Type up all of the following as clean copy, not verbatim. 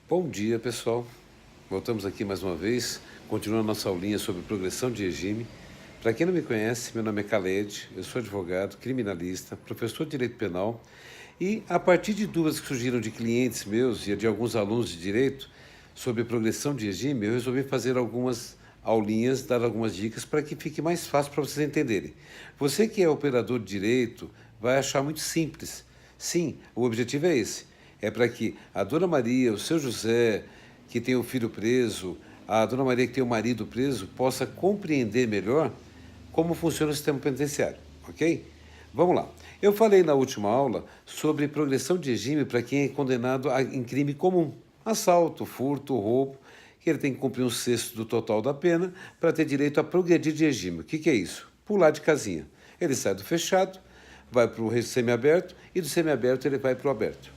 Bom dia, pessoal. Voltamos aqui mais uma vez, continuando nossa aulinha sobre progressão de regime. Para quem não me conhece, meu nome é Khaled, eu sou advogado, criminalista, professor de direito penal e, a partir de dúvidas que surgiram de clientes meus e de alguns alunos de direito sobre progressão de regime, eu resolvi fazer algumas aulinhas, dar algumas dicas para que fique mais fácil para vocês entenderem. Você que é operador de direito vai achar muito simples. Sim, o objetivo é esse. É para que a Dona Maria, o seu José, que tem o filho preso, a Dona Maria que tem o marido preso, possa compreender melhor como funciona o sistema penitenciário, ok? Vamos lá. Eu falei na última aula sobre progressão de regime para quem é condenado em crime comum. Assalto, furto, roubo, que ele tem que cumprir um sexto do total da pena para ter direito a progredir de regime. O que é isso? Pular de casinha. Ele sai do fechado, vai para o semiaberto e do semiaberto ele vai para o aberto.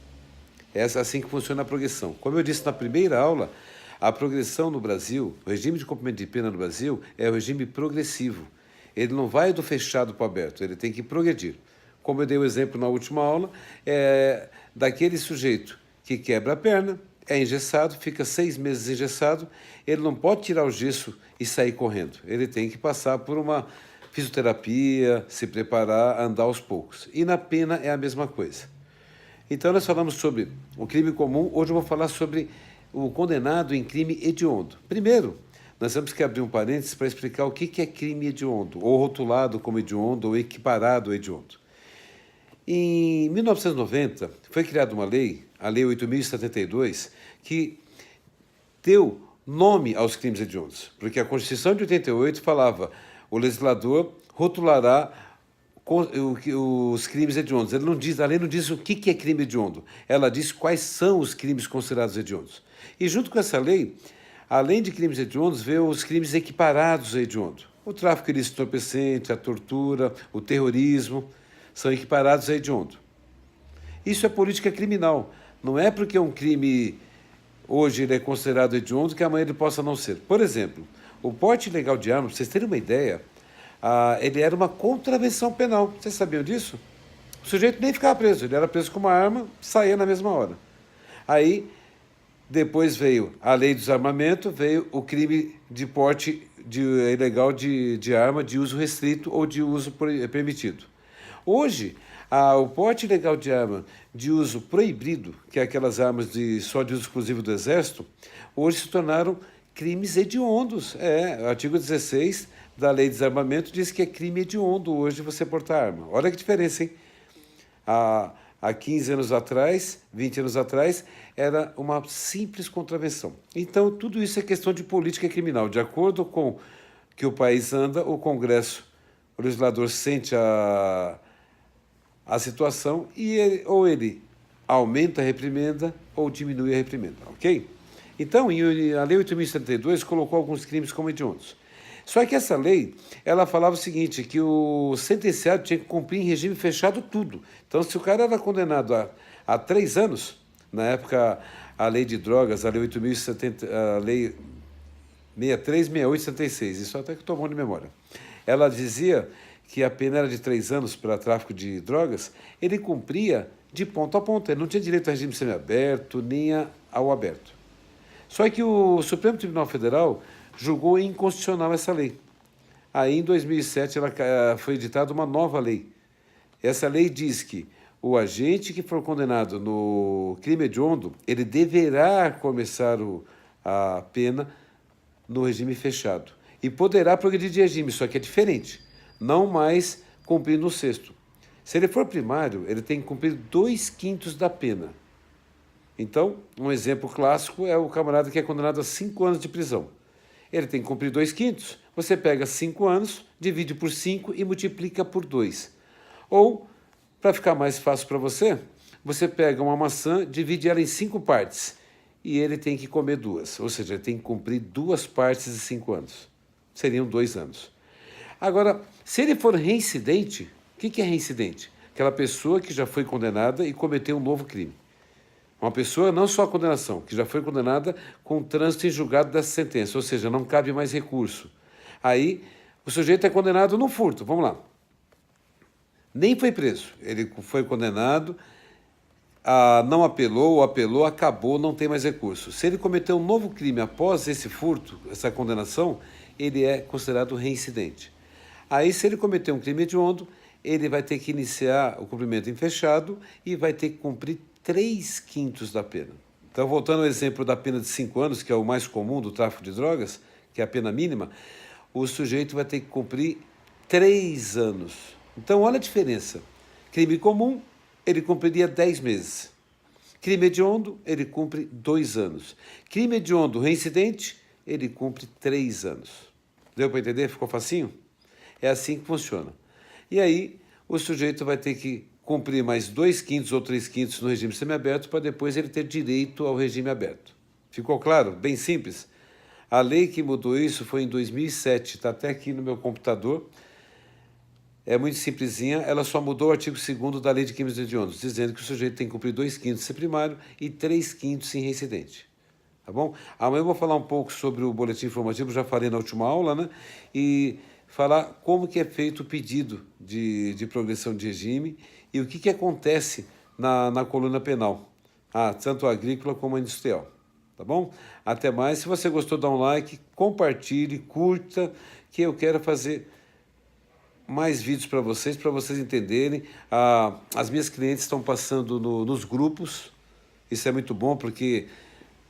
É assim que funciona a progressão. Como eu disse na primeira aula, a progressão no Brasil, o regime de cumprimento de pena no Brasil é o regime progressivo. Ele não vai do fechado para o aberto, ele tem que progredir. Como eu dei o exemplo na última aula, é daquele sujeito que quebra a perna, é engessado, fica 6 meses engessado, ele não pode tirar o gesso e sair correndo. Ele tem que passar por uma fisioterapia, se preparar, andar aos poucos. E na pena é a mesma coisa. Então, nós falamos sobre o crime comum, hoje eu vou falar sobre o condenado em crime hediondo. Primeiro, nós temos que abrir um parênteses para explicar o que é crime hediondo, ou rotulado como hediondo, ou equiparado ao hediondo. Em 1990, foi criada uma lei, a Lei 8.072, que deu nome aos crimes hediondos, porque a Constituição de 88 falava o legislador rotulará os crimes hediondos. A lei não diz o que é crime hediondo, ela diz quais são os crimes considerados hediondos. E junto com essa lei, além de crimes hediondos, veio os crimes equiparados a hediondo. O tráfico ilícito entorpecente, a tortura, o terrorismo, são equiparados a hediondo. Isso é política criminal. Não é porque um crime hoje ele é considerado hediondo que amanhã ele possa não ser. Por exemplo, o porte ilegal de armas, para vocês terem uma ideia, ele era uma contravenção penal. Vocês sabiam disso? O sujeito nem ficava preso, ele era preso com uma arma, saía na mesma hora. Aí, depois veio a lei do desarmamento, veio o crime de porte ilegal de arma de uso restrito ou de uso permitido. Hoje, o porte ilegal de arma de uso proibido, que é aquelas armas só de uso exclusivo do Exército, hoje se tornaram crimes hediondos. O artigo 16 da Lei de Desarmamento diz que é crime hediondo hoje você portar arma. Olha que diferença, hein? Há 15 anos atrás, 20 anos atrás, era uma simples contravenção. Então, tudo isso é questão de política criminal. De acordo com que o país anda, o Congresso, o legislador sente a situação e ou ele aumenta a reprimenda ou diminui a reprimenda, ok? Então, a Lei 8.072 colocou alguns crimes como hediondos. Só que essa lei, ela falava o seguinte, que o sentenciado tinha que cumprir em regime fechado tudo. Então, se o cara era condenado a 3 anos, na época, a lei de drogas, a Lei 8.070, a Lei 63, 68, 76, isso até que estou bom de memória. Ela dizia que a pena era de 3 anos para tráfico de drogas, ele cumpria de ponta a ponta. Ele não tinha direito a regime semiaberto, nem ao aberto. Só que o Supremo Tribunal Federal julgou inconstitucional essa lei. Aí, em 2007, foi editada uma nova lei. Essa lei diz que o agente que for condenado no crime hediondo, ele deverá começar a pena no regime fechado. E poderá progredir de regime, só que é diferente. Não mais cumprir no sexto. Se ele for primário, ele tem que cumprir 2/5 da pena. Então, um exemplo clássico é o camarada que é condenado a 5 anos de prisão. Ele tem que cumprir 2/5. Você pega 5 anos, divide por 5 e multiplica por 2. Ou, para ficar mais fácil para você, você pega uma maçã, divide ela em 5 partes. E ele tem que comer 2. Ou seja, ele tem que cumprir 2 partes de 5 anos. Seriam 2 anos. Agora, se ele for reincidente, o que é reincidente? Aquela pessoa que já foi condenada e cometeu um novo crime. Uma pessoa, não só a condenação, que já foi condenada com trânsito em julgado dessa sentença, ou seja, não cabe mais recurso. Aí, o sujeito é condenado no furto, vamos lá. Nem foi preso, ele foi condenado não apelou ou apelou, acabou, não tem mais recurso. Se ele cometeu um novo crime após esse furto, essa condenação, ele é considerado reincidente. Aí, se ele cometeu um crime hediondo, ele vai ter que iniciar o cumprimento em fechado e vai ter que cumprir 3/5 da pena. Então, voltando ao exemplo da pena de 5 anos, que é o mais comum do tráfico de drogas, que é a pena mínima, o sujeito vai ter que cumprir 3 anos. Então, olha a diferença. Crime comum, ele cumpriria 10 meses. Crime hediondo, ele cumpre 2 anos. Crime hediondo reincidente, ele cumpre 3 anos. Deu para entender? Ficou facinho? É assim que funciona. E aí, o sujeito vai ter que cumprir mais 2/5 ou 3/5 no regime semiaberto para depois ele ter direito ao regime aberto. Ficou claro? Bem simples. A lei que mudou isso foi em 2007, está até aqui no meu computador. É muito simplesinha, ela só mudou o artigo 2º da Lei de Crimes Hediondos, dizendo que o sujeito tem que cumprir 2/5 se primário e 3/5 se reincidente. Tá bom? Amanhã eu vou falar um pouco sobre o boletim informativo, já falei na última aula, né? E falar como que é feito o pedido de progressão de regime e o que acontece na coluna penal, tanto a agrícola como a industrial. Tá bom? Até mais. Se você gostou, dá um like, compartilhe, curta, que eu quero fazer mais vídeos para vocês entenderem. As minhas clientes estão passando nos grupos, isso é muito bom, porque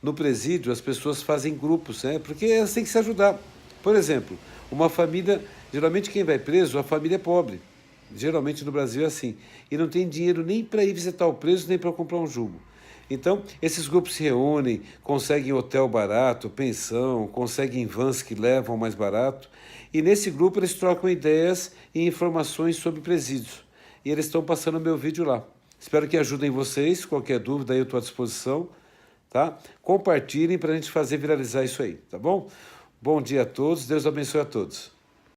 no presídio as pessoas fazem grupos, né? Porque elas têm que se ajudar. Por exemplo, uma família, geralmente quem vai preso, a família é pobre, geralmente no Brasil é assim, e não tem dinheiro nem para ir visitar o preso, nem para comprar um jugo. Então, esses grupos se reúnem, conseguem hotel barato, pensão, conseguem vans que levam mais barato, e nesse grupo eles trocam ideias e informações sobre presídios. E eles estão passando o meu vídeo lá. Espero que ajudem vocês, qualquer dúvida aí eu estou à disposição, tá? Compartilhem para a gente fazer viralizar isso aí, tá bom? Bom dia a todos, Deus abençoe a todos.